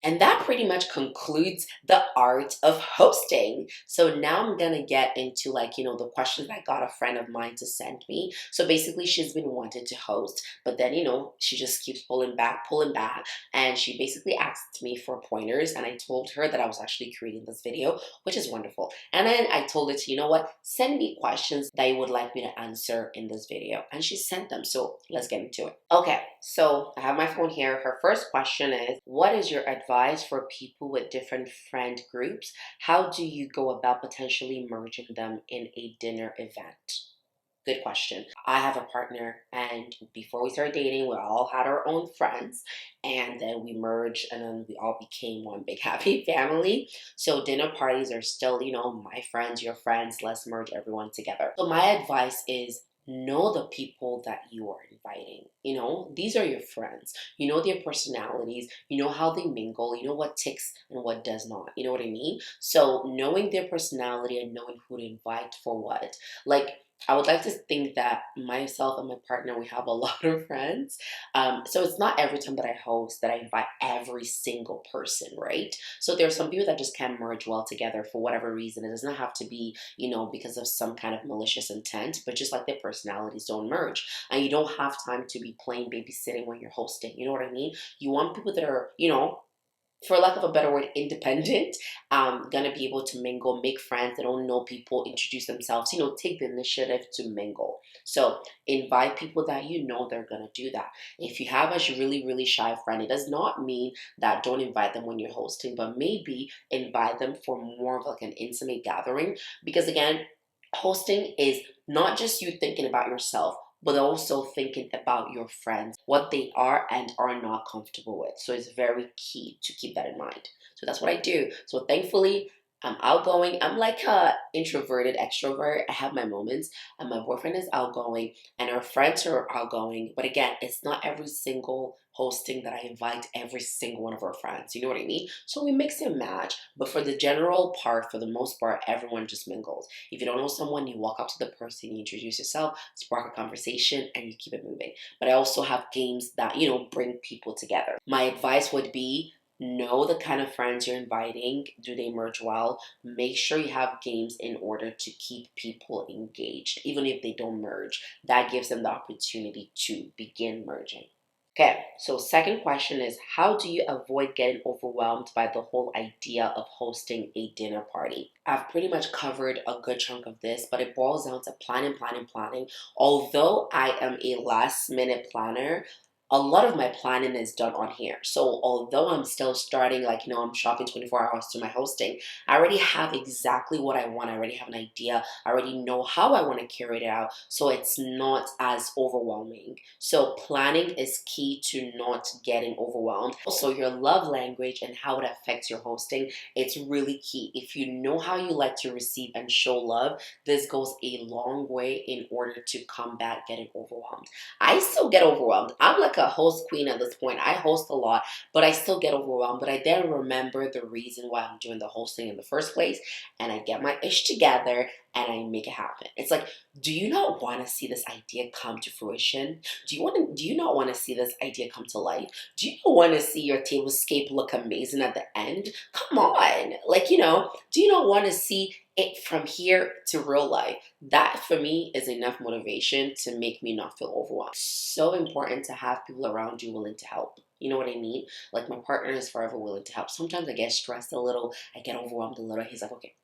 And that pretty much concludes the art of hosting. So now I'm gonna get into like, the questions I got a friend of mine to send me. So basically she's been wanting to host, but then, she just keeps pulling back. And she basically asked me for pointers and I told her that I was actually creating this video, which is wonderful. And then I told her to, send me questions that you would like me to answer in this video. And she sent them. So let's get into it. Okay, so I have my phone here. Her first question is, what is your advice for people with different friend groups? How do you go about potentially merging them in a dinner event? Good question. I have a partner, and before we started dating, we all had our own friends, and then we merged, and then we all became one big happy family. So dinner parties are still, my friends, your friends. Let's merge everyone together. So my advice is, know the people that you are inviting. These are your friends. You know their personalities. You know how they mingle. You know what ticks and what does not. You know what I mean? So knowing their personality and knowing who to invite for what. Like, I would like to think that myself and my partner, we have a lot of friends. So it's not every time that I host that I invite every single person, right? So there are some people that just can't merge well together for whatever reason. It does not have to be, because of some kind of malicious intent, but just like their personalities don't merge. And you don't have time to be playing babysitting when you're hosting. You know what I mean? You want people that are, for lack of a better word, independent, gonna be able to mingle, make friends. They don't know people, introduce themselves, take the initiative to mingle. So invite people that they're gonna do that. If you have a really, really shy friend, it does not mean that don't invite them when you're hosting, but maybe invite them for more of like an intimate gathering. Because again, hosting is not just you thinking about yourself, but also thinking about your friends, what they are and are not comfortable with. So it's very key to keep that in mind. So that's what I do. So thankfully, I'm outgoing. I'm like a introverted extrovert. I have my moments, and my boyfriend is outgoing, and our friends are outgoing. But again, it's not every single hosting that I invite every single one of our friends. You know what I mean? So we mix and match. But for the general part, for the most part, everyone just mingles. If you don't know someone, you walk up to the person, you introduce yourself, spark a conversation, and you keep it moving. But I also have games that, bring people together. My advice would be, know the kind of friends you're inviting. Do they merge well? Make sure you have games in order to keep people engaged, even if they don't merge. That gives them the opportunity to begin merging. Okay, so second question is, how do you avoid getting overwhelmed by the whole idea of hosting a dinner party? I've pretty much covered a good chunk of this, but it boils down to planning, planning, planning. Although I am a last minute planner, a lot of my planning is done on here. So although I'm still starting, like, I'm shopping 24 hours to my hosting, I already have exactly what I want. I already have an idea. I already know how I want to carry it out. So it's not as overwhelming. So planning is key to not getting overwhelmed. Also, your love language and how it affects your hosting, it's really key. If you know how you like to receive and show love, this goes a long way in order to combat getting overwhelmed. I still get overwhelmed. I'm like a host queen at this point. I host a lot, but I still get overwhelmed. But I then remember the reason why I'm doing the hosting in the first place, and I get my ish together and I make it happen. It's like, do you not want to see this idea come to fruition? Do you not want to see this idea come to life? Do you not want to see your tablescape look amazing at the end? Come on. Like, do you not want to see it from here to real life? That for me is enough motivation to make me not feel overwhelmed. So important to have people around you willing to help. You know what I mean? Like, my partner is forever willing to help. Sometimes I get stressed a little, I get overwhelmed a little. He's like, okay,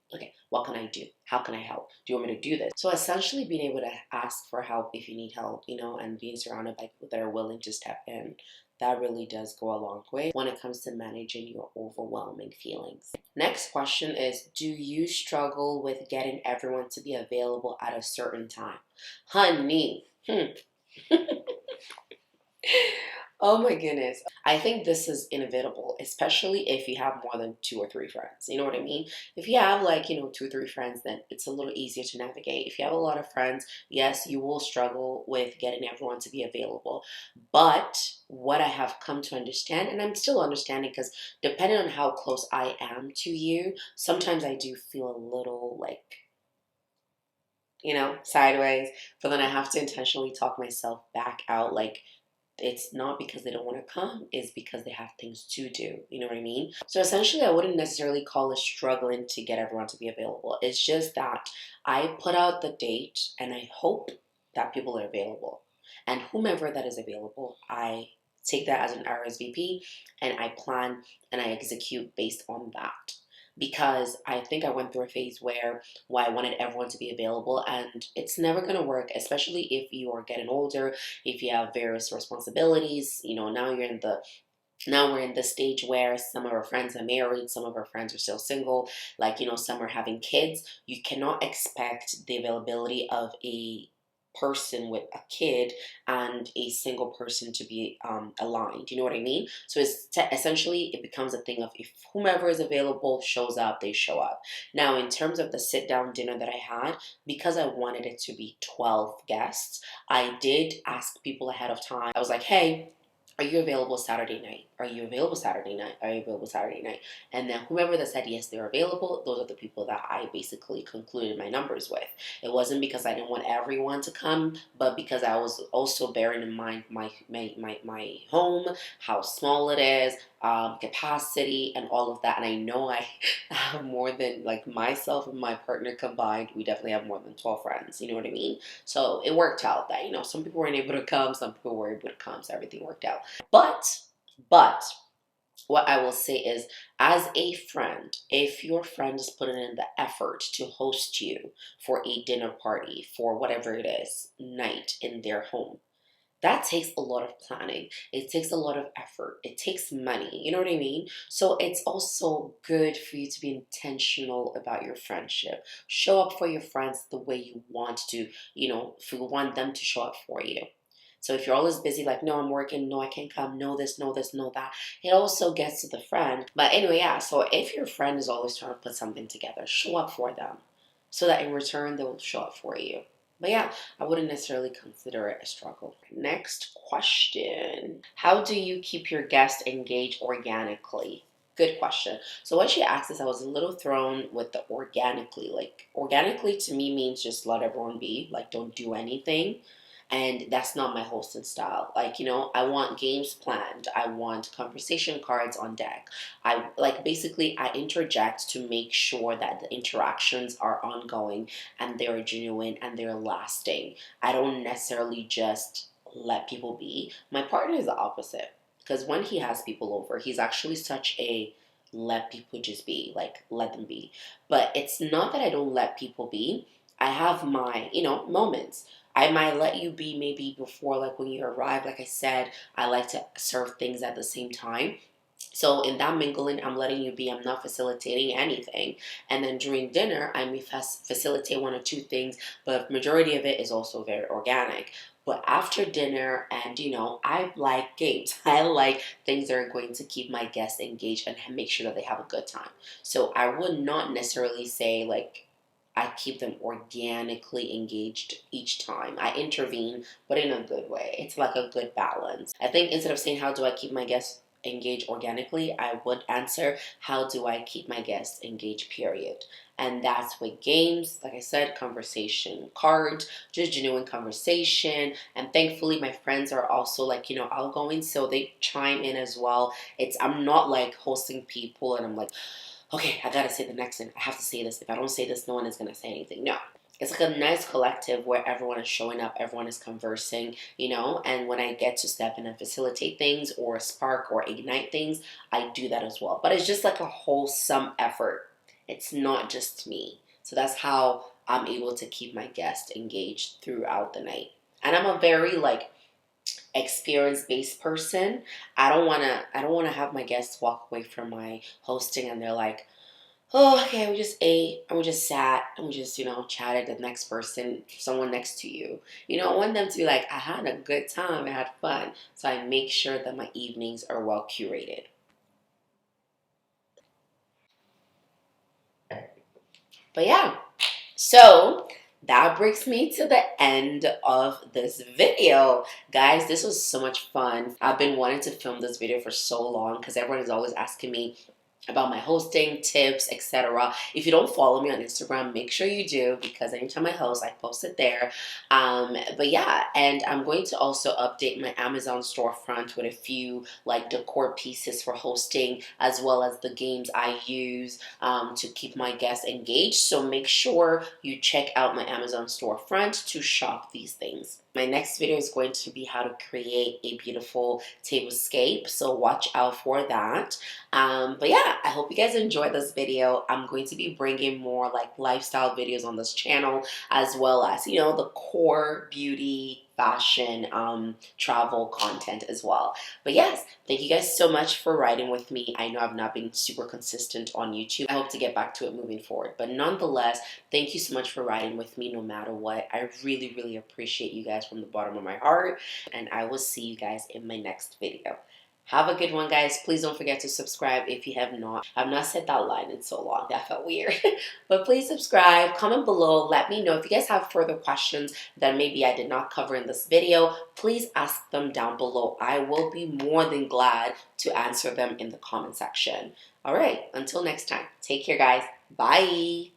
what can I do? How can I help? Do you want me to do this? So essentially being able to ask for help if you need help, and being surrounded by people that are willing to step in, that really does go a long way when it comes to managing your overwhelming feelings. Next question is, do you struggle with getting everyone to be available at a certain time? Honey, oh my goodness. I think this is inevitable, especially if you have more than two or three friends. You know what I mean? If you have like, two or three friends, then it's a little easier to navigate. If you have a lot of friends, yes, you will struggle with getting everyone to be available. But what I have come to understand, and I'm still understanding because depending on how close I am to you, sometimes I do feel a little like, sideways, but then I have to intentionally talk myself back out, like, it's not because they don't want to come, it's because they have things to do. You know what I mean? So essentially, I wouldn't necessarily call it struggling to get everyone to be available. It's just that I put out the date and I hope that people are available. And whomever that is available, I take that as an RSVP and I plan and I execute based on that. Because I think I went through a phase where I wanted everyone to be available, and it's never going to work, especially if you are getting older, if you have various responsibilities. Now we're in the stage where some of our friends are married, some of our friends are still single, like, some are having kids. You cannot expect the availability of a person with a kid and a single person to be aligned. You know what I mean? So essentially, it becomes a thing of, if whomever is available shows up, they show up. Now, in terms of the sit down dinner that I had, because I wanted it to be 12 guests, I did ask people ahead of time. I was like, hey, are you available Saturday night? Are you available Saturday night? Are you available Saturday night? And then whoever that said yes, they're available, those are the people that I basically concluded my numbers with. It wasn't because I didn't want everyone to come, but because I was also bearing in mind my home, how small it is, capacity, and all of that. And I know I have more than, like, myself and my partner combined, we definitely have more than 12 friends. You know what I mean? So it worked out that, some people weren't able to come, some people were able to come, so everything worked out. But what I will say is, as a friend, if your friend is putting in the effort to host you for a dinner party, for whatever it is, night in their home, that takes a lot of planning. It takes a lot of effort. It takes money. You know what I mean? So it's also good for you to be intentional about your friendship. Show up for your friends the way you want to, if you want them to show up for you. So if you're always busy, like, no, I'm working, no, I can't come, no, this, no, this, no, that, it also gets to the friend. But anyway, yeah, so if your friend is always trying to put something together, show up for them so that in return they will show up for you. But yeah, I wouldn't necessarily consider it a struggle. Next question. How do you keep your guests engaged organically? Good question. So when she asked this, I was a little thrown with the organically. Like, organically to me means just let everyone be. Like, don't do anything. And that's not my hosting style. Like, I want games planned. I want conversation cards on deck. Basically, I interject to make sure that the interactions are ongoing and they're genuine and they're lasting. I don't necessarily just let people be. My partner is the opposite, because when he has people over, he's actually such a let people just be, like, let them be. But it's not that I don't let people be. I have my, moments. I might let you be maybe before, like, when you arrive. Like I said, I like to serve things at the same time. So in that mingling, I'm letting you be. I'm not facilitating anything. And then during dinner, I may facilitate one or two things, but majority of it is also very organic. But after dinner, and I like games. I like things that are going to keep my guests engaged and make sure that they have a good time. So I would not necessarily say, like, I keep them organically engaged each time. I intervene, but in a good way. It's like a good balance. I think instead of saying, how do I keep my guests engaged organically, I would answer, how do I keep my guests engaged, period. And that's with games, like I said, conversation cards, just genuine conversation. And thankfully, my friends are also, like, outgoing, so they chime in as well. I'm not like hosting people and I'm like, okay, I gotta say the next thing. I have to say this. If I don't say this, no one is gonna say anything. No. It's like a nice collective where everyone is showing up, everyone is conversing, and when I get to step in and facilitate things or spark or ignite things, I do that as well. But it's just like a wholesome effort. It's not just me. So that's how I'm able to keep my guests engaged throughout the night. And I'm a very, like, experience-based person. I don't want to have my guests walk away from my hosting and they're like, oh, okay, we just ate and we just sat and we just, chatted the next person, someone next to you. I want them to be like, I had a good time, I had fun. So I make sure that my evenings are well curated. But yeah, so that brings me to the end of this video. Guys, this was so much fun. I've been wanting to film this video for so long because everyone is always asking me, about my hosting tips, etc. If you don't follow me on Instagram, make sure you do, because anytime I host, I post it there. But yeah, and I'm going to also update my Amazon storefront with a few like decor pieces for hosting, as well as the games I use to keep my guests engaged. So make sure you check out my Amazon storefront to shop these things. My next video is going to be how to create a beautiful tablescape, so watch out for that. But yeah, I hope you guys enjoyed this video. I'm going to be bringing more like lifestyle videos on this channel, as well as, you know, the core beauty, fashion, travel content as well. But yes, thank you guys so much for riding with me. I know I've not been super consistent on YouTube. I hope to get back to it moving forward. But nonetheless, thank you so much for riding with me no matter what. I really, really appreciate you guys from the bottom of my heart. And I will see you guys in my next video. Have a good one, guys. Please don't forget to subscribe if you have not. I've not said that line in so long. That felt weird. But please subscribe. Comment below. Let me know if you guys have further questions that maybe I did not cover in this video. Please ask them down below. I will be more than glad to answer them in the comment section. All right. Until next time. Take care, guys. Bye.